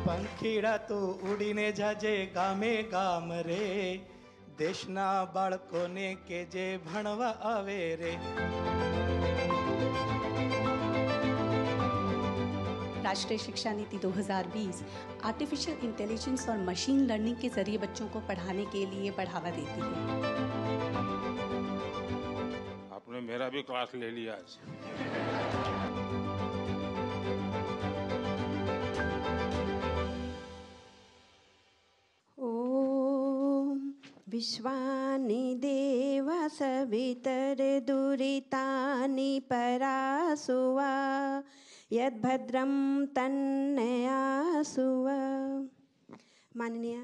પંખીડા તું ઉડીને જાજે ગામે ગામ રે, દેશના બાળકોને કે જે ભણવા આવે રે. राष्ट्रीय शिक्षा नीति 2020 आर्टिफिशियल इंटेलिजेंस और मशीन लर्निंग के जरिए बच्चों को पढ़ाने के लिए बढ़ावा देती है. आपने मेरा भी क्लास ले लिया आज. ओम विश्वानि देव सवितर्दुरितानि परासुवा यद्भद्रं तन्नयासुव. माननीय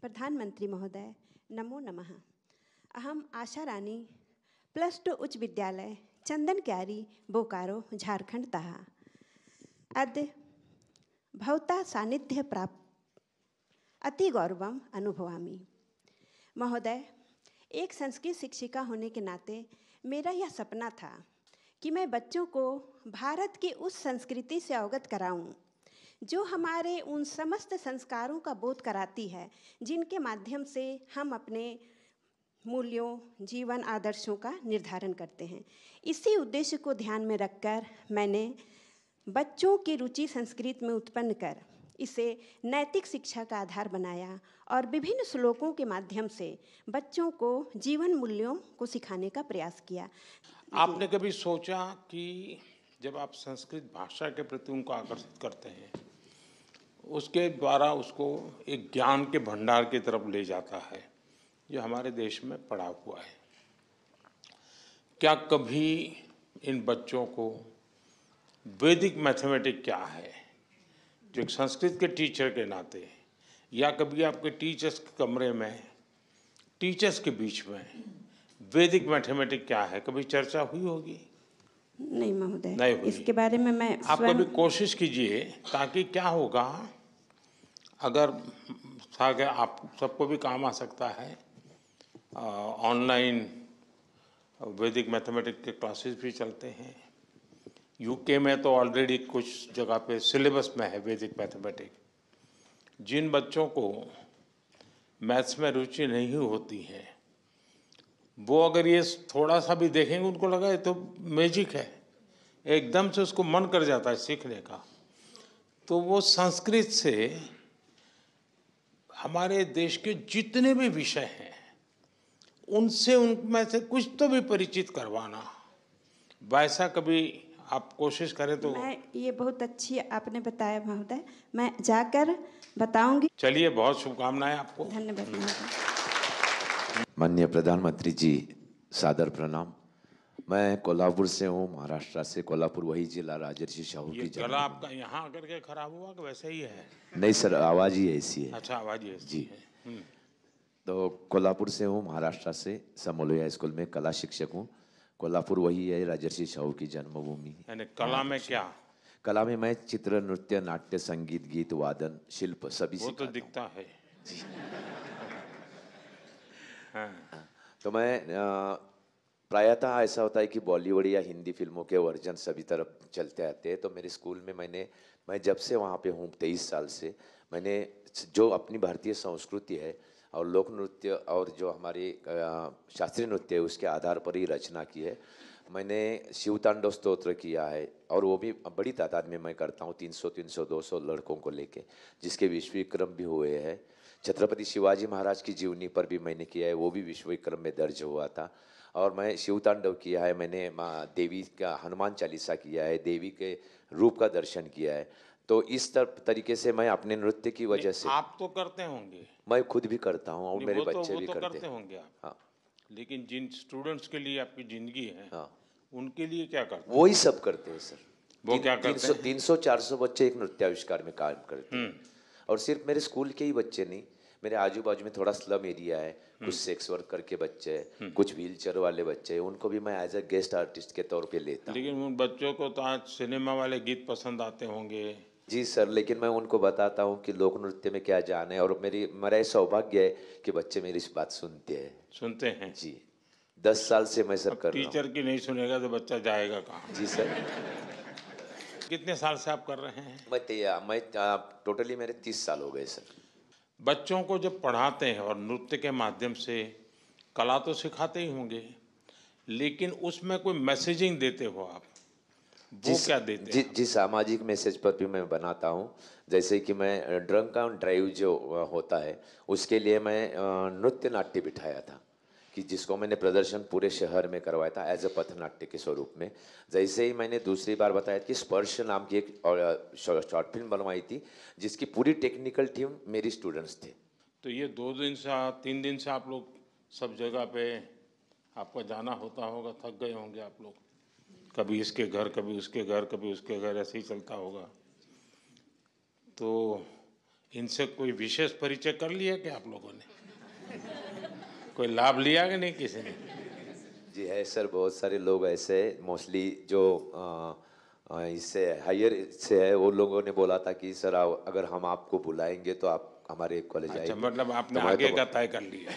प्रधानमंत्री महोदय, नमो नमः. अहम आशा रानी +2 उच्च विद्यालय चंदन क्यारी बोकारो झारखंडतः अद्य भवता सान्निध्य प्राप्त अति गौरवम अनुभवामि. महोदय, एक संस्कृत शिक्षिका होने के नाते मेरा यह सपना था कि मैं बच्चों को भारत की उस संस्कृति से अवगत कराऊं जो हमारे उन समस्त संस्कारों का बोध कराती है जिनके माध्यम से हम अपने मूल्यों, जीवन आदर्शों का निर्धारण करते हैं. इसी उद्देश्य को ध्यान में रखकर मैंने बच्चों की रुचि संस्कृत में उत्पन्न कर इसे नैतिक शिक्षा का आधार बनाया और विभिन्न श्लोकों के माध्यम से बच्चों को जीवन मूल्यों को सिखाने का प्रयास किया. आपने कभी सोचा कि जब आप संस्कृत भाषा के प्रति उनको आकर्षित करते हैं, उसके द्वारा उसको एक ज्ञान के भंडार की तरफ ले जाता है जो हमारे देश में पड़ा हुआ है, क्या कभी इन बच्चों को वैदिक मैथमेटिक्स क्या है, जो एक संस्कृत के टीचर के नाते, या कभी आपके टीचर्स के कमरे में, टीचर्स के बीच में वैदिक मैथमेटिक्स क्या है, कभी चर्चा हुई होगी? नहीं महोदय, नहीं हुई. इसके बारे में मैं आप कभी कोशिश कीजिए, ताकि क्या होगा, अगर आप सबको भी काम आ सकता है. ऑनलाइन वैदिक मैथमेटिक्स के क्लासेस भी चलते हैं. यूके में तो ऑलरेडी कुछ जगह पे सिलेबस में है वैदिक मैथमेटिक्स. जिन बच्चों को मैथ्स में रुचि नहीं होती है, वो अगर ये थोड़ा सा भी देखेंगे, उनको लगा ये तो मैजिक है, एकदम से उसको मन कर जाता है सीखने का. तो वो संस्कृत से हमारे देश के जितने भी विषय हैं उनसे, उनमें से कुछ तो भी परिचित करवाना, वैसा कभी आप कोशिश करें तो. मैं ये बहुत अच्छी आपने बताया महोदय, मैं जाकर बताऊंगी. चलिए, बहुत शुभकामनाएं आपको. धन्यवाद महोदय. माननीय प्रधानमंत्री जी, सादर प्रणाम. मैं कोल्हापुर से हूँ, महाराष्ट्र से. कोल्हापुर वही जिला राजर्षि शाहू की जगह. गला आपका यहाँ आकर के खराब हुआ कि वैसे ही है? नहीं सर, आवाज़ ही ऐसी है. अच्छा, आवाज़ ही ऐसी जी है. तो कोल्हापुर से हूँ, महाराष्ट्र से. समोलिया स्कूल में कला शिक्षक हूँ. कोल्हापुर वही है राजर्षि शाहू की जन्मभूमि. यानी कला में क्या? कला में मैं चित्र, नृत्य, नाट्य, संगीत, गीत, वादन, शिल्प सभी वो तो दिखता है. हाँ. तो मैं प्रायतः ऐसा होता है कि बॉलीवुड या हिंदी फिल्मों के वर्जन सभी तरफ चलते आते हैं. तो मेरे स्कूल में मैं जब से वहाँ पे हूँ 23 साल से, मैंने जो अपनी भारतीय संस्कृति है और लोक नृत्य और जो हमारी शास्त्रीय नृत्य है उसके आधार पर ही रचना की है. मैंने शिवतांडव स्तोत्र किया है और वो भी बड़ी तादाद में मैं करता हूँ, 300, 200 लड़कों को लेके, जिसके विश्व विक्रम भी हुए हैं. छत्रपति शिवाजी महाराज की जीवनी पर भी मैंने किया है, वो भी विश्व विक्रम में दर्ज हुआ था. और मैं शिवतांडव किया है, मैंने माँ देवी का हनुमान चालीसा किया है, देवी के रूप का दर्शन किया है. तो इस तरीके से मैं अपने नृत्य की वजह से. आप तो करते होंगे? मैं खुद भी करता हूँ और मेरे बच्चे भी करते होंगे आप. हाँ. लेकिन जिन स्टूडेंट्स के लिए आपकी जिंदगी है, हाँ, उनके लिए क्या करते हैं? वही सब करते हैं सर. वो क्या करते हैं? 300-400 बच्चे एक नृत्याविष्कार में काम करते हैं. और सिर्फ मेरे स्कूल के ही बच्चे नहीं, मेरे आजू बाजू में थोड़ा स्लम एरिया है, कुछ सेक्स वर्कर के बच्चे हैं, कुछ व्हील चेयर वाले बच्चे हैं, उनको भी मैं एज अ गेस्ट आर्टिस्ट के तौर पे लेता हूँ. लेकिन उन बच्चों को तो आज सिनेमा वाले गीत पसंद आते होंगे. जी सर, लेकिन मैं उनको बताता हूँ कि लोक नृत्य में क्या जान है. और मेरा ये सौभाग्य है कि बच्चे मेरी इस बात सुनते हैं. जी, 10 साल से मैं सर कर रहा हूँ. टीचर की नहीं सुनेगा तो बच्चा जाएगा कहाँ? जी सर. कितने साल से आप कर रहे हैं? मैं टोटली मेरे 30 साल हो गए सर। बच्चों को जब पढ़ाते हैं और नृत्य के माध्यम से कला तो सिखाते ही होंगे, लेकिन उसमें कोई मैसेजिंग देते हो आप, वो क्या देते हैं? जिस सामाजिक मैसेज पर भी मैं बनाता हूँ, जैसे कि मैं ड्रंक ऑन ड्राइव जो होता है उसके लिए मैं नृत्य नाट्य बिठाया था, कि जिसको मैंने प्रदर्शन पूरे शहर में करवाया था एज अ पथनाट्य के स्वरूप में। जैसे ही मैंने दूसरी बार बताया कि स्पर्श नाम की एक शॉर्ट फिल्म बनवाई थी जिसकी पूरी टेक्निकल टीम मेरी स्टूडेंट्स थे। तो ये 2 दिन से 3 दिन से आप लोग सब जगह पे आपको जाना होता होगा, थक गए होंगे आप लोग, कभी इसके घर कभी उसके घर कभी उसके घर, ऐसे ही चलता होगा। तो इनसे कोई विशेष परिचय कर लिया क्या आप लोगों ने? कोई लाभ लिया कि नहीं किसी ने? जी है सर, बहुत सारे लोग ऐसे मोस्टली जो इससे हायर से है, वो लोगों ने बोला था कि सर अगर हम आपको बुलाएंगे तो आप हमारे कॉलेज आएंगे। अच्छा, मतलब आपने तो आगे का तय कर लिया।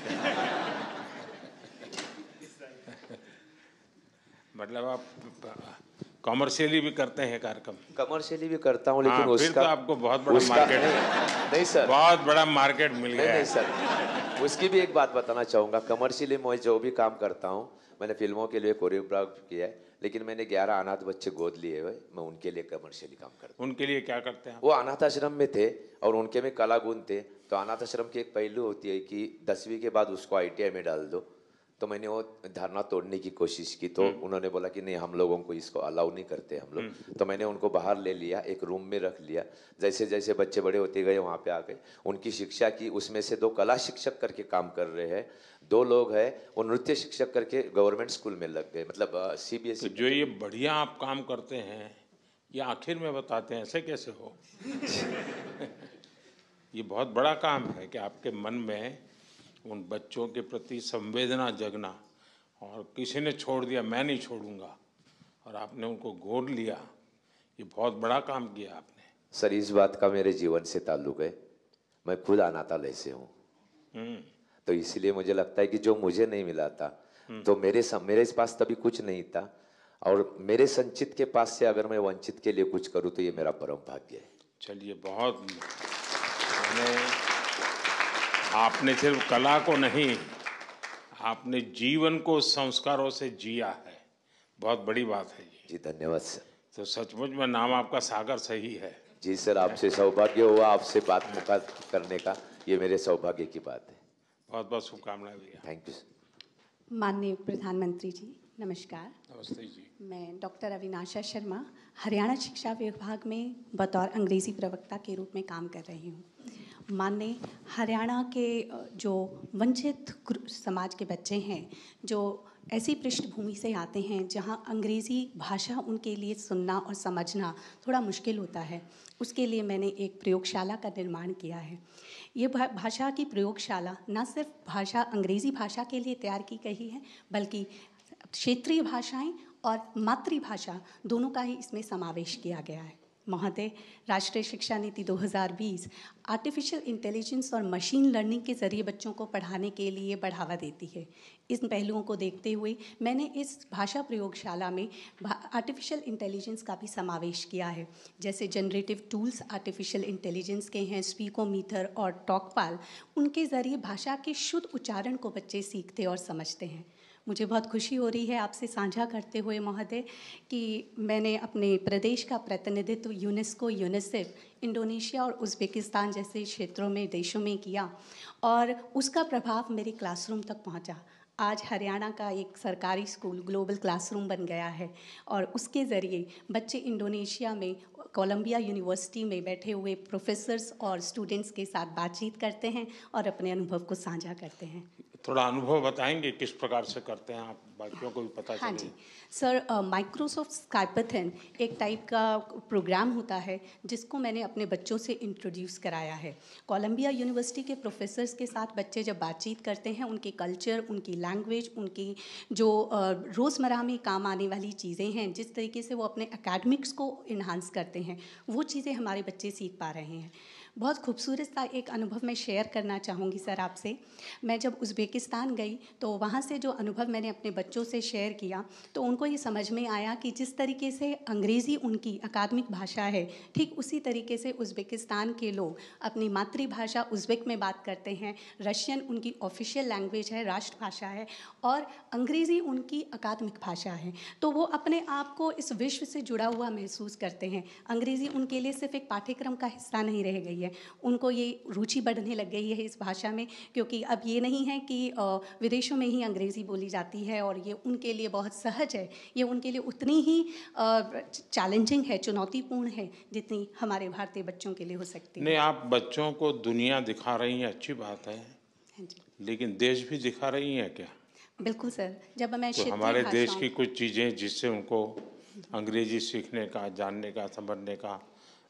मतलब आप कॉमर्शियली भी करते हैं कार्यक्रम? कमर्शियली भी करता हूँ, लेकिन फिर तो आपको बहुत बड़ा मार्केट नहीं सर, बहुत बड़ा मार्केट मिल गया है। नहीं सर, उसकी भी एक बात बताना चाहूँगा। कमर्शियली मैं जो भी काम करता हूँ, मैंने फिल्मों के लिए कोरियोग्राफ किया है, लेकिन मैंने 11 अनाथ बच्चे गोद लिए हुए, मैं उनके लिए कमर्शियली काम करता हूँ। उनके लिए क्या करते हैं? वो अनाथ आश्रम में थे और उनके में कला गुण थे, तो अनाथ आश्रम की एक पहलू होती है कि 10वीं के बाद उसको ITI में डाल दो। तो मैंने वो धारणा तोड़ने की कोशिश की, तो उन्होंने बोला कि नहीं, हम लोगों को इसको अलाउ नहीं करते हम लोग। तो मैंने उनको बाहर ले लिया, एक रूम में रख लिया। जैसे जैसे बच्चे बड़े होते गए वहाँ पे आ गए, उनकी शिक्षा की। उसमें से 2 कला शिक्षक करके काम कर रहे हैं, 2 लोग हैं वो नृत्य शिक्षक करके गवर्नमेंट स्कूल में लग गए, मतलब CBSE। तो जो ये बढ़िया आप काम करते हैं, ये आखिर में बताते हैं, ऐसे कैसे हो? ये बहुत बड़ा काम है कि आपके मन में उन बच्चों के प्रति संवेदना जगना, और किसी ने छोड़ दिया, मैं नहीं छोड़ूंगा, और आपने उनको गोद लिया। ये बहुत बड़ा काम किया आपने। सर, इस बात का मेरे जीवन से ताल्लुक है, मैं खुद अनाथालय से हूँ। तो इसलिए मुझे लगता है कि जो मुझे नहीं मिला था, तो मेरे पास तभी कुछ नहीं था, और मेरे संचित के पास से अगर मैं वंचित के लिए कुछ करूँ तो ये मेरा परम भाग्य है। चलिए, बहुत आपने सिर्फ कला को नहीं, आपने जीवन को संस्कारों से जिया है, बहुत बड़ी बात है ये। जी धन्यवाद सर। तो सचमुच में नाम आपका सागर सही है। जी सर, आपसे सौभाग्य हुआ, आपसे बात मुलाकात करने का, ये मेरे सौभाग्य की बात है। बहुत बहुत शुभकामनाएं भैया। Thank you sir. माननीय प्रधानमंत्री जी, नमस्कार। नमस्ते जी। मैं डॉक्टर अविनाशा शर्मा हरियाणा शिक्षा विभाग में बतौर अंग्रेज़ी प्रवक्ता के रूप में काम कर रही हूँ। माननीय हरियाणा के जो वंचित समाज के बच्चे हैं, जो ऐसी पृष्ठभूमि से आते हैं जहाँ अंग्रेज़ी भाषा उनके लिए सुनना और समझना थोड़ा मुश्किल होता है, उसके लिए मैंने एक प्रयोगशाला का निर्माण किया है। ये भाषा की प्रयोगशाला न सिर्फ भाषा अंग्रेज़ी भाषा के लिए तैयार की गई है, बल्कि क्षेत्रीय भाषाएं और मातृभाषा दोनों का ही इसमें समावेश किया गया है। महोदय, राष्ट्रीय शिक्षा नीति 2020 आर्टिफिशियल इंटेलिजेंस और मशीन लर्निंग के ज़रिए बच्चों को पढ़ाने के लिए बढ़ावा देती है। इन पहलुओं को देखते हुए मैंने इस भाषा प्रयोगशाला में आर्टिफिशियल इंटेलिजेंस का भी समावेश किया है। जैसे जनरेटिव टूल्स आर्टिफिशियल इंटेलिजेंस के हैं, स्पीकोमीटर और टॉकपाल, उनके ज़रिए भाषा के शुद्ध उच्चारण को बच्चे सीखते और समझते हैं। मुझे बहुत खुशी हो रही है आपसे साझा करते हुए महोदय कि मैंने अपने प्रदेश का प्रतिनिधित्व यूनेस्को, यूनिसेफ, इंडोनेशिया और उज़्बेकिस्तान जैसे क्षेत्रों में, देशों में किया, और उसका प्रभाव मेरे क्लासरूम तक पहुंचा। आज हरियाणा का एक सरकारी स्कूल ग्लोबल क्लासरूम बन गया है, और उसके ज़रिए बच्चे इंडोनेशिया में कोलंबिया यूनिवर्सिटी में बैठे हुए प्रोफेसर्स और स्टूडेंट्स के साथ बातचीत करते हैं और अपने अनुभव को साझा करते हैं। थोड़ा अनुभव बताएंगे किस प्रकार से करते हैं आप, बाकियों को भी पता चले। हाँ जी सर, माइक्रोसॉफ्ट स्काइपाथन एक टाइप का प्रोग्राम होता है जिसको मैंने अपने बच्चों से इंट्रोड्यूस कराया है। कोलंबिया यूनिवर्सिटी के प्रोफेसर्स के साथ बच्चे जब बातचीत करते हैं, उनके कल्चर, उनकी लैंग्वेज, उनकी जो रोज़मर्रा में काम आने वाली चीज़ें हैं, जिस तरीके से वो अपने एकेडमिक्स को इन्हांस करते हैं, वो चीज़ें हमारे बच्चे सीख पा रहे हैं। बहुत खूबसूरत सा एक अनुभव मैं शेयर करना चाहूँगी सर आपसे। मैं जब उज़्बेकिस्तान गई तो वहाँ से जो अनुभव मैंने अपने बच्चों से शेयर किया तो उनको ये समझ में आया कि जिस तरीके से अंग्रेज़ी उनकी अकादमिक भाषा है, ठीक उसी तरीके से उज़्बेकिस्तान के लोग अपनी मातृभाषा उज़्बेक में बात करते हैं, रशियन उनकी ऑफिशियल लैंग्वेज है, राष्ट्रभाषा है, और अंग्रेज़ी उनकी अकादमिक भाषा है। तो वो अपने आप को इस विश्व से जुड़ा हुआ महसूस करते हैं। अंग्रेज़ी उनके लिए सिर्फ एक पाठ्यक्रम का हिस्सा नहीं रह गई है, उनको ये रुचि बढ़ने लग गई है इस भाषा में, क्योंकि अब ये नहीं है कि विदेशों में ही अंग्रेज़ी बोली जाती है और ये उनके लिए बहुत सहज है। ये उनके लिए उतनी ही चैलेंजिंग है, चुनौतीपूर्ण है, जितनी हमारे भारतीय बच्चों के लिए हो सकती है। नहीं, आप बच्चों को दुनिया दिखा रही हैं, अच्छी बात है, हाँ जी, लेकिन देश भी दिखा रही हैं क्या? बिल्कुल सर। जब मैं तो क्षेत्रीय हमारे देश भाषाओं की कुछ चीज़ें जिससे उनको अंग्रेजी सीखने का, जानने का, समझने का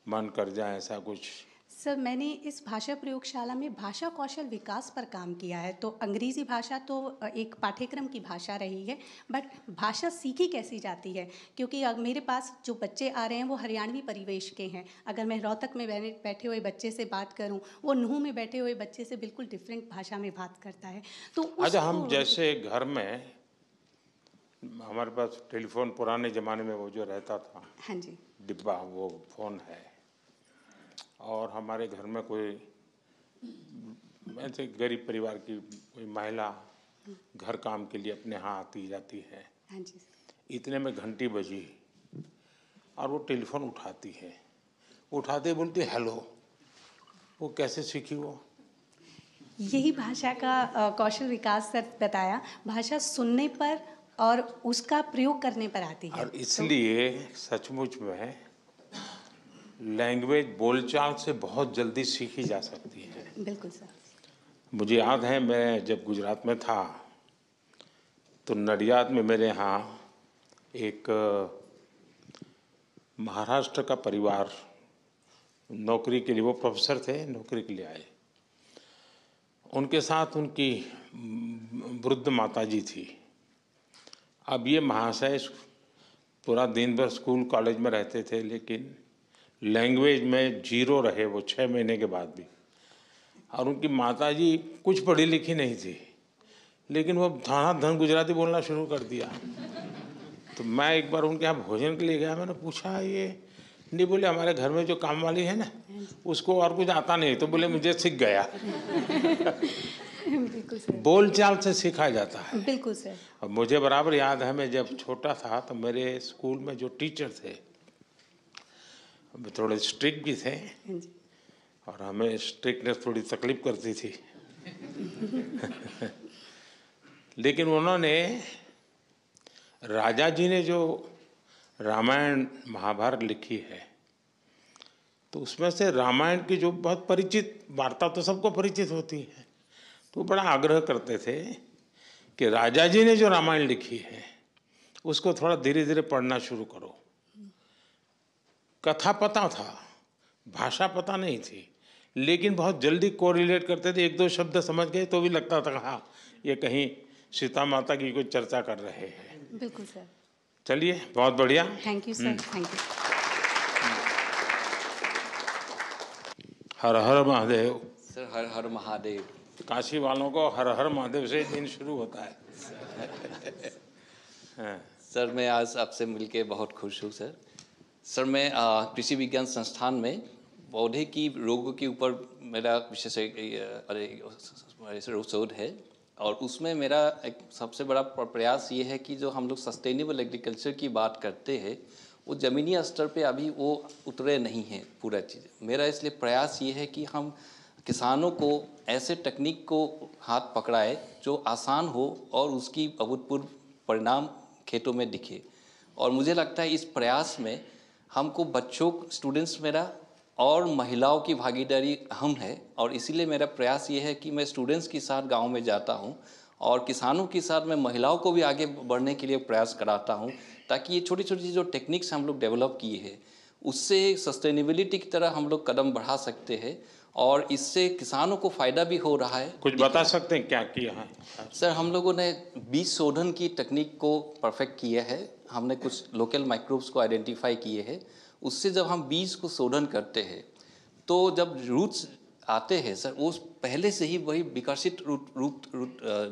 मन कर जाए, ऐसा कुछ? सर, मैंने इस भाषा प्रयोगशाला में भाषा कौशल विकास पर काम किया है। तो अंग्रेज़ी भाषा तो एक पाठ्यक्रम की भाषा रही है, बट भाषा सीखी कैसी जाती है, क्योंकि अब मेरे पास जो बच्चे आ रहे हैं वो हरियाणवी परिवेश के हैं। अगर मैं रोहतक में बैठे हुए बच्चे से बात करूं, वो नूंह में बैठे हुए बच्चे से बिल्कुल डिफरेंट भाषा में बात करता है। तो अच्छा, हम उसको जैसे घर में हमारे पास टेलीफोन पुराने ज़माने में वो जो रहता था, हाँ जी, डिब्बा, वो फ़ोन है, और हमारे घर में कोई ऐसे गरीब परिवार की कोई महिला घर काम के लिए अपने यहाँ आती जाती है, हाँ जी सर। इतने में घंटी बजी और वो टेलीफोन उठाती है, उठाते बोलती हेलो। वो कैसे सीखी वो? यही भाषा का कौशल विकास सर बताया, भाषा सुनने पर और उसका प्रयोग करने पर आती है। और इसलिए सचमुच में लैंग्वेज बोलचाल से बहुत जल्दी सीखी जा सकती है। बिल्कुल सर। मुझे याद है, मैं जब गुजरात में था तो नडियाद में मेरे यहाँ एक महाराष्ट्र का परिवार नौकरी के लिए, वो प्रोफेसर थे, नौकरी के लिए आए। उनके साथ उनकी वृद्ध माताजी थी। अब ये महाशय पूरा दिन भर स्कूल कॉलेज में रहते थे, लेकिन लैंग्वेज में जीरो रहे वो 6 महीने के बाद भी। और उनकी माताजी कुछ पढ़ी लिखी नहीं थी, लेकिन वो धन गुजराती बोलना शुरू कर दिया। तो मैं एक बार उनके यहाँ भोजन के लिए गया, मैंने पूछा ये नहीं, बोले हमारे घर में जो काम वाली है ना उसको और कुछ आता नहीं, तो बोले मुझे सीख गया। बिल्कुल सर। बोलचाल से सीखा जाता है। बिल्कुल सर। और मुझे बराबर याद है, मैं जब छोटा था तो मेरे स्कूल में जो टीचर थे थोड़े स्ट्रिक्ट भी थे, हाँ जी। और हमें स्ट्रिक्टनेस थोड़ी तकलीफ करती थी। लेकिन उन्होंने, राजा जी ने जो रामायण महाभारत लिखी है, तो उसमें से रामायण की जो बहुत परिचित वार्ता तो सबको परिचित होती है, तो बड़ा आग्रह करते थे कि राजा जी ने जो रामायण लिखी है उसको थोड़ा धीरे धीरे पढ़ना शुरू करो। कथा पता था, भाषा पता नहीं थी, लेकिन बहुत जल्दी कोरिलेट करते थे। 1-2 शब्द समझ गए तो भी लगता था हाँ ये कहीं सीता माता की कोई चर्चा कर रहे हैं। बिल्कुल सर। चलिए, बहुत बढ़िया। Thank you sir. Thank you. हर हर महादेव। सर हर हर महादेव। काशी वालों को हर हर महादेव से दिन शुरू होता है। हाँ। सर मैं आज आपसे मिलके बहुत खुश हूँ सर। सर मैं कृषि विज्ञान संस्थान में पौधे की रोगों के ऊपर मेरा विशेष शोध है, और उसमें मेरा एक सबसे बड़ा प्रयास ये है कि जो हम लोग सस्टेनेबल एग्रीकल्चर की बात करते हैं वो ज़मीनी स्तर पे अभी वो उतरे नहीं हैं पूरा चीज़। मेरा इसलिए प्रयास ये है कि हम किसानों को ऐसे टेक्निक को हाथ पकड़ाए जो आसान हो और उसकी अभूतपूर्व परिणाम खेतों में दिखे। और मुझे लगता है इस प्रयास में हमको बच्चों, स्टूडेंट्स मेरा और महिलाओं की भागीदारी अहम है, और इसीलिए मेरा प्रयास ये है कि मैं स्टूडेंट्स के साथ गांव में जाता हूं और किसानों के साथ मैं महिलाओं को भी आगे बढ़ने के लिए प्रयास कराता हूं, ताकि ये छोटी छोटी जो टेक्निक्स हम लोग डेवलप किए हैं उससे सस्टेनेबिलिटी की तरह हम लोग कदम बढ़ा सकते हैं, और इससे किसानों को फ़ायदा भी हो रहा है। कुछ बता सकते हैं क्या किया है? सर हम लोगों ने बीज शोधन की टेक्निक को परफेक्ट किया है। हमने कुछ लोकल माइक्रोब्स को आइडेंटिफाई किए हैं। उससे जब हम बीज को शोधन करते हैं तो जब रूट्स आते हैं सर, वो पहले से ही वही विकसित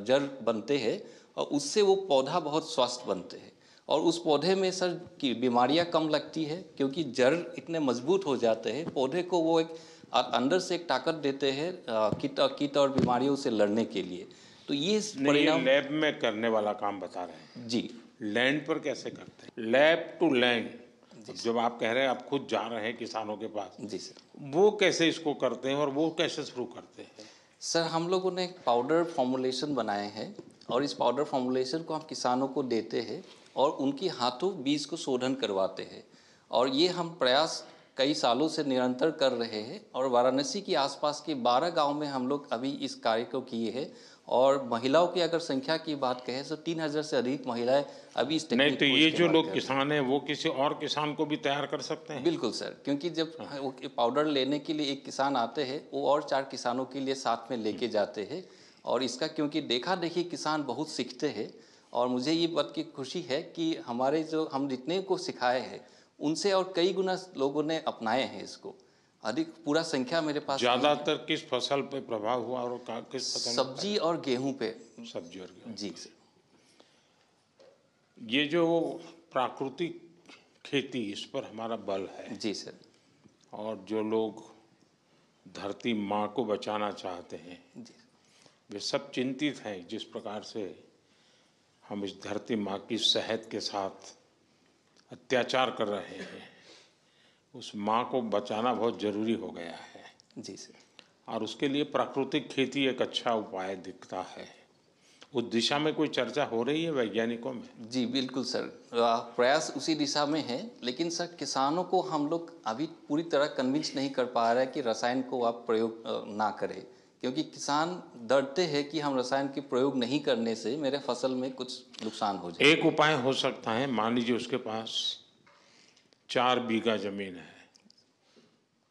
जड़ बनते हैं और उससे वो पौधा बहुत स्वस्थ बनते हैं और उस पौधे में सर की बीमारियां कम लगती है क्योंकि जड़ इतने मजबूत हो जाते हैं, पौधे को वो एक अंदर से एक ताकत देते हैं कीट और बीमारियों से लड़ने के लिए। तो ये परिणाम लैब में करने वाला काम बता रहे हैं जी। लैंड पर कैसे करते हैं? लैब टू लैंड, जब आप कह रहे हैं आप खुद जा रहे हैं किसानों के पास, जी सर, वो कैसे इसको करते हैं और वो कैसे शुरू करते हैं? सर हम लोगों ने एक पाउडर फॉर्मुलेशन बनाए हैं और इस पाउडर फॉर्मुलेशन को हम किसानों को देते हैं और उनके हाथों बीज को शोधन करवाते हैं और ये हम प्रयास कई सालों से निरंतर कर रहे हैं और वाराणसी के आसपास के 12 गांव में हम लोग अभी इस कार्य को किए हैं और महिलाओं की अगर संख्या की बात कहें तो 3000 से अधिक महिलाएं अभी इस टेक्निक नहीं तो ये जो लोग किसान हैं वो किसी और किसान को भी तैयार कर सकते हैं? बिल्कुल सर, क्योंकि जब वो पाउडर लेने के लिए एक किसान आते हैं वो और 4 किसानों के लिए साथ में लेके जाते हैं और इसका क्योंकि देखा देखी किसान बहुत सीखते हैं और मुझे ये बात की खुशी है कि हमारे जो हम जितने को सिखाए हैं उनसे और कई गुना लोगों ने अपनाए हैं इसको। अधिक पूरा संख्या मेरे पास ज्यादातर किस फसल पे प्रभाव हुआ और किस फसल? सब्जी और गेहूं पे। सब्जी और गेहूं। जी सर। ये जो प्राकृतिक खेती, इस पर हमारा बल है। जी सर। और जो लोग धरती माँ को बचाना चाहते हैं जी, वे सब चिंतित हैं जिस प्रकार से हम इस धरती माँ की सेहत के साथ अत्याचार कर रहे हैं। उस माँ को बचाना बहुत जरूरी हो गया है। जी सर। और उसके लिए प्राकृतिक खेती एक अच्छा उपाय दिखता है। उस दिशा में कोई चर्चा हो रही है वैज्ञानिकों में? जी बिल्कुल सर, प्रयास उसी दिशा में है, लेकिन सर किसानों को हम लोग अभी पूरी तरह कन्विंस नहीं कर पा रहे हैं कि रसायन को आप प्रयोग ना करें, क्योंकि किसान डरते हैं कि हम रसायन के प्रयोग नहीं करने से मेरे फसल में कुछ नुकसान हो जाए। एक उपाय हो सकता है, मान लीजिए उसके पास 4 बीघा जमीन है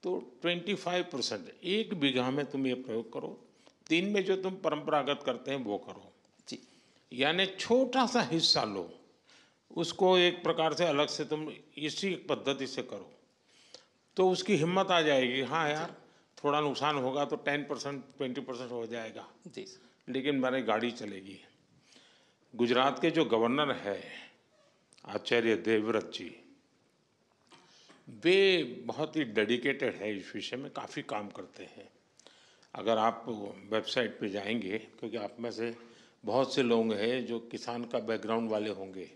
तो 25% 1 बीघा में तुम ये प्रयोग करो, 3 में जो तुम परंपरागत करते हैं वो करो। जी, यानी छोटा सा हिस्सा लो, उसको एक प्रकार से अलग से तुम इसी पद्धति से करो तो उसकी हिम्मत आ जाएगी। हाँ यार, थोड़ा नुकसान होगा तो 10% 20% हो जाएगा, जी लेकिन मेरी गाड़ी चलेगी। गुजरात के जो गवर्नर है आचार्य देवव्रत जी, वे बहुत ही डेडिकेटेड है इस विषय में, काफ़ी काम करते हैं। अगर आप वेबसाइट पे जाएंगे, क्योंकि आप में से बहुत से लोग हैं जो किसान का बैकग्राउंड वाले होंगे,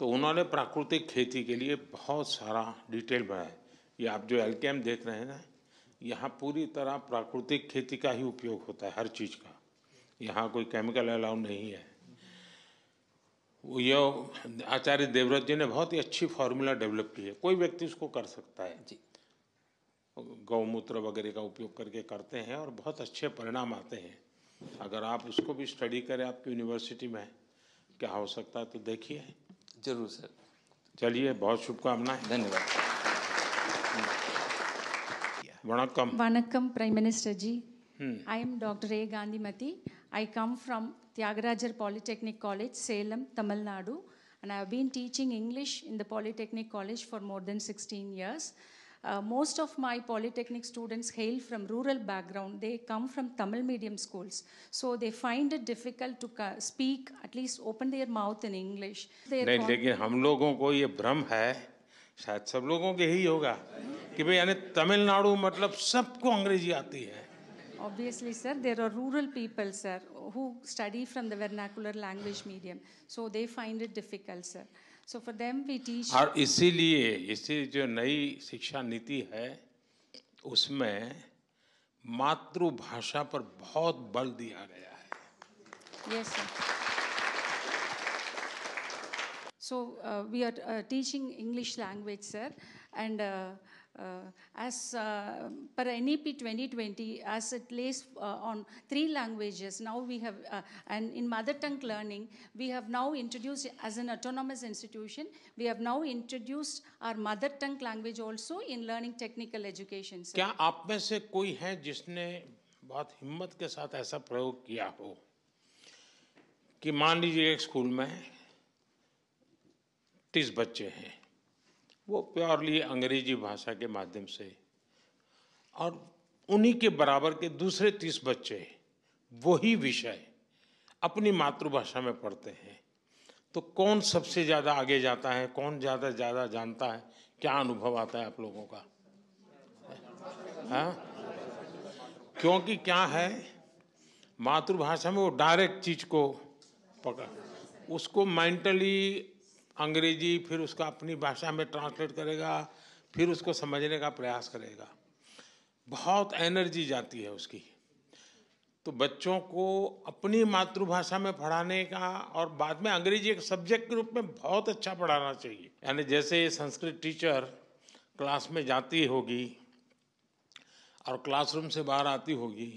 तो उन्होंने प्राकृतिक खेती के लिए बहुत सारा डिटेल बनाया। ये आप जो एलकेएम देख रहे हैं ना, यहाँ पूरी तरह प्राकृतिक खेती का ही उपयोग होता है, हर चीज़ का। यहाँ कोई केमिकल अलाउ नहीं है। ये आचार्य देवव्रत जी ने बहुत ही अच्छी फार्मूला डेवलप की है, कोई व्यक्ति उसको कर सकता है। जी, गौमूत्र वगैरह का उपयोग करके करते हैं और बहुत अच्छे परिणाम आते हैं। अगर आप उसको भी स्टडी करें आपकी यूनिवर्सिटी में क्या हो सकता है तो देखिए। जरूर सर। चलिए, बहुत शुभकामनाएं। धन्यवाद। वणक्कम। Vanakkam, Prime Minister ji. I am Dr. A. Gandhimati. I come from Tyagarajar Polytechnic College, Salem, Tamil Nadu, and I have been teaching English in the Polytechnic College for more than 16 years. Most of my Polytechnic students hail from rural background. They come from Tamil medium schools. So they find it difficult to speak, at least open their mouth in English. नहीं, लेकिन हम लोगों को ये भ्रम है, शायद सब लोगों के ही होगा, कि भाई यानी तमिलनाडु मतलब सबको अंग्रेजी आती है। Obviously, sir, there are rural people, sir, who study from the vernacular language medium. So they find it difficult, sir. So for them, we teach. और इसीलिए इसी जो नई शिक्षा नीति है उसमें मातृभाषा पर बहुत बल दिया गया है। Yes, sir. So we are teaching English language, sir, and as per NEP 2020, as it lays on 3 languages, now we have, and in mother tongue learning, we have now introduced as an autonomous institution, we have now introduced our mother tongue language also in learning technical education, sir. क्या आप में से कोई है जिसने बहुत हिम्मत के साथ ऐसा प्रयोग किया हो कि मान लीजिए एक स्कूल में 30 बच्चे हैं, वो प्योरली अंग्रेजी भाषा के माध्यम से और उन्हीं के बराबर के दूसरे 30 बच्चे वही विषय अपनी मातृभाषा में पढ़ते हैं, तो कौन सबसे ज़्यादा आगे जाता है, कौन ज़्यादा जानता है? क्या अनुभव आता है आप लोगों का? हाँ, क्योंकि क्या है, मातृभाषा में वो डायरेक्ट चीज को पकड़, उसको मेंटली अंग्रेजी फिर उसका अपनी भाषा में ट्रांसलेट करेगा, फिर उसको समझने का प्रयास करेगा, बहुत एनर्जी जाती है उसकी। तो बच्चों को अपनी मातृभाषा में पढ़ाने का और बाद में अंग्रेजी एक सब्जेक्ट के रूप में बहुत अच्छा पढ़ाना चाहिए। यानी जैसे संस्कृत टीचर क्लास में जाती होगी और क्लासरूम से बाहर आती होगी,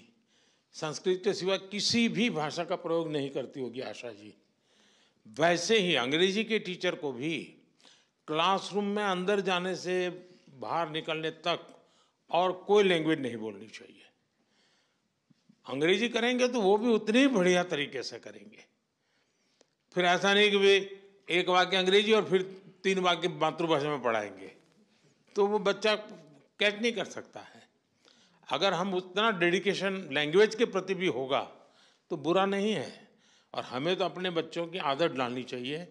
संस्कृत के सिवा किसी भी भाषा का प्रयोग नहीं करती होगी आशा जी, वैसे ही अंग्रेजी के टीचर को भी क्लासरूम में अंदर जाने से बाहर निकलने तक और कोई लैंग्वेज नहीं बोलनी चाहिए। अंग्रेजी करेंगे तो वो भी उतनी ही बढ़िया तरीके से करेंगे। फिर ऐसा नहीं कि वे एक वाक्य अंग्रेजी और फिर 3 वाक्य मातृभाषा में पढ़ाएंगे, तो वो बच्चा कैच नहीं कर सकता है। अगर हम उतना डेडिकेशन लैंग्वेज के प्रति भी होगा तो बुरा नहीं है, और हमें तो अपने बच्चों की आदत डालनी चाहिए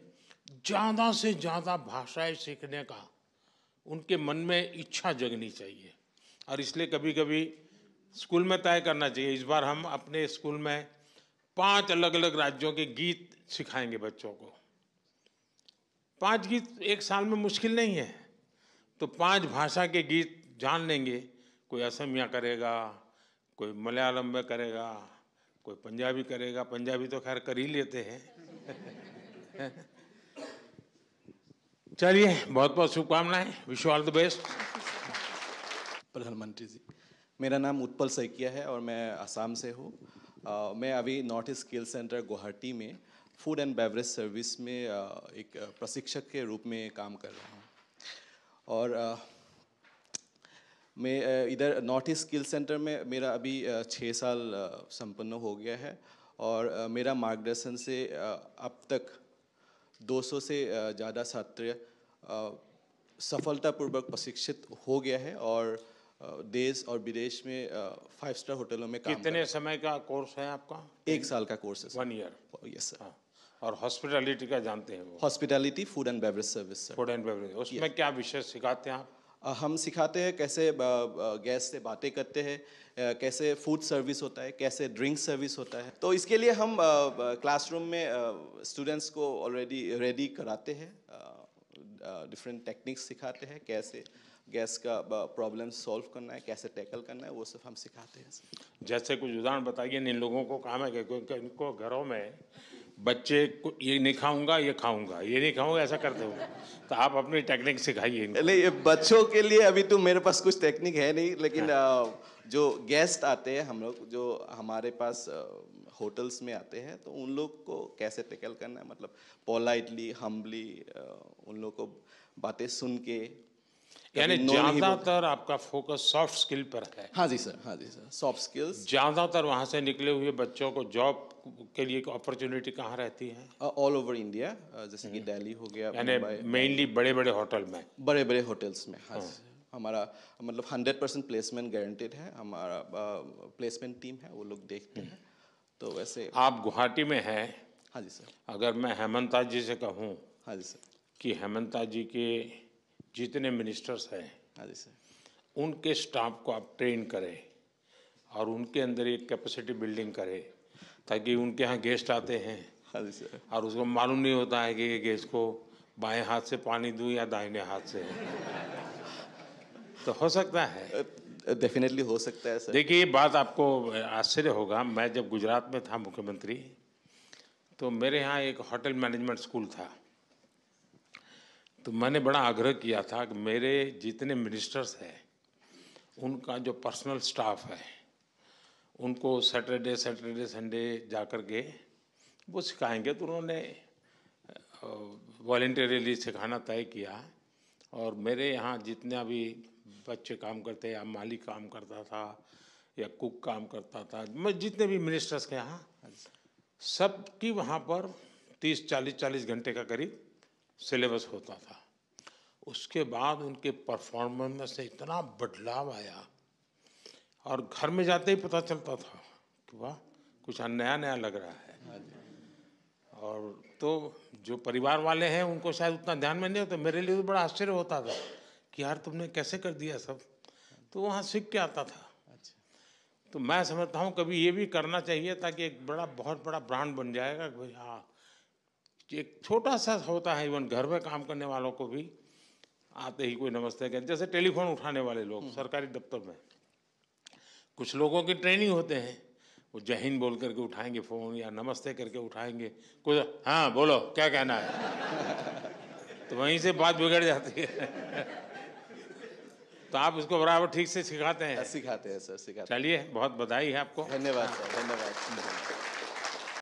ज़्यादा से ज़्यादा भाषाएं सीखने का, उनके मन में इच्छा जगनी चाहिए। और इसलिए कभी कभी स्कूल में तय करना चाहिए, इस बार हम अपने स्कूल में 5 अलग अलग राज्यों के गीत सिखाएंगे बच्चों को। 5 गीत एक साल में मुश्किल नहीं है, तो 5 भाषा के गीत जान लेंगे। कोई असमिया करेगा, कोई मलयालम में करेगा, कोई पंजाबी करेगा, पंजाबी तो खैर कर ही लेते हैं। चलिए, बहुत बहुत शुभकामनाएं, wish you all the best. प्रधानमंत्री जी, मेरा नाम उत्पल सैकिया है और मैं असम से हूँ। मैं अभी north east skill centre Guwahati में फूड एंड बेवरेज सर्विस में एक प्रशिक्षक के रूप में काम कर रहा हूँ। और मैं इधर नॉर्थ ईस्ट स्किल सेंटर में मेरा अभी 6 साल संपन्न हो गया है, और मेरा मार्गदर्शन से अब तक 200 से ज़्यादा छात्र सफलतापूर्वक प्रशिक्षित हो गया है, और देश और विदेश में 5 स्टार होटलों में काम। कितने समय का कोर्स है आपका? 1 साल का कोर्स है। 1 ईयर? Yes sir. हाँ। और हॉस्पिटैलिटी का जानते हैं वो? Hospitality, food and beverage service sir. Food and beverage, उसमें क्या विषय सिखाते हैं आप? हम सिखाते हैं कैसे गैस से बातें करते हैं, कैसे फूड सर्विस होता है, कैसे ड्रिंक सर्विस होता है। तो इसके लिए हम क्लासरूम में स्टूडेंट्स को ऑलरेडी रेडी कराते हैं, डिफरेंट टेक्निक्स सिखाते हैं, कैसे गैस का प्रॉब्लम सॉल्व करना है, कैसे टैकल करना है, वो सब हम सिखाते हैं। जैसे कुछ उदाहरण बताइए। इन लोगों को काम है कि इनको घरों में बच्चे ये नहीं खाऊंगा, ये खाऊंगा, ये नहीं खाऊंगा, ऐसा करते हो, तो आप अपनी टेक्निक सिखाइए इनको। नहीं, बच्चों के लिए अभी तो मेरे पास कुछ टेक्निक है नहीं, लेकिन जो गेस्ट आते हैं, हम लोग जो हमारे पास होटल्स में आते हैं, तो उन लोग को कैसे टैकल करना है, मतलब पोलाइटली, हम्बली उन लोग को बातें सुन के। यानी ज्यादातर आपका फोकस सॉफ्ट स्किल पर है? हाँ जी सर, हाँ जी सर, सॉफ्ट स्किल्स। ज्यादातर वहाँ से निकले हुए बच्चों को जॉब के लिए अपॉर्चुनिटी कहाँ रहती है? ऑल ओवर इंडिया, जैसे कि दिल्ली हो गया, यानी मेनली बड़े बड़े होटल में? बड़े बड़े होटल्स में, हाँ। हमारा मतलब 100% प्लेसमेंट गारंटेड है। हमारा प्लेसमेंट टीम है, वो लोग देखते हैं। तो वैसे आप गुवाहाटी में हैं? हाँ जी सर। अगर मैं हेमंता जी से कहूँ हाँ जी सर, कि हेमंता जी के जितने मिनिस्टर्स हैं, हाँ जी सर, उनके स्टाफ को आप ट्रेन करें और उनके अंदर एक कैपेसिटी बिल्डिंग करें, ताकि उनके यहाँ गेस्ट आते हैं, हाँ जी सर, और उसको मालूम नहीं होता है कि ये गेस्ट को बाएं हाथ से पानी दूं या दाहिने हाथ से, तो हो सकता है? डेफिनेटली हो सकता है सर। देखिए, ये बात आपको आश्चर्य होगा, मैं जब गुजरात में था मुख्यमंत्री, तो मेरे यहाँ एक होटल मैनेजमेंट स्कूल था। तो मैंने बड़ा आग्रह किया था कि मेरे जितने मिनिस्टर्स हैं, उनका जो पर्सनल स्टाफ है, उनको सैटरडे संडे जा कर के वो सिखाएंगे। तो उन्होंने वॉलंटियरली सिखाना तय किया, और मेरे यहाँ जितने भी बच्चे काम करते हैं, या माली काम करता था या कुक काम करता था, मैं जितने भी मिनिस्टर्स के यहाँ, सबकी वहाँ पर 30-40 घंटे का करीब सिलेबस होता था। उसके बाद उनके परफॉर्मेंस में से इतना बदलाव आया और घर में जाते ही पता चलता था कि वाह कुछ नया नया लग रहा है। और तो जो परिवार वाले हैं उनको शायद उतना ध्यान में नहीं होता, मेरे लिए तो बड़ा आश्चर्य होता था कि यार तुमने कैसे कर दिया सब, तो वहाँ सीख के आता था। तो मैं समझता हूँ कभी ये भी करना चाहिए ताकि एक बहुत बड़ा ब्रांड बन जाएगा कि भाई हाँ, एक छोटा सा होता है, इवन घर में काम करने वालों को भी आते ही कोई नमस्ते करें। जैसे टेलीफोन उठाने वाले लोग सरकारी दफ्तर में, कुछ लोगों की ट्रेनिंग होते हैं, वो जय हिंद बोल करके उठाएंगे फ़ोन या नमस्ते करके उठाएंगे, कोई हाँ बोलो क्या कहना है, तो वहीं से बात बिगड़ जाती है। तो आप इसको बराबर ठीक से सिखाते हैं? सिखाते हैं सर, सिखाते हैं। चलिए बहुत बधाई है आपको। धन्यवाद सर, धन्यवाद।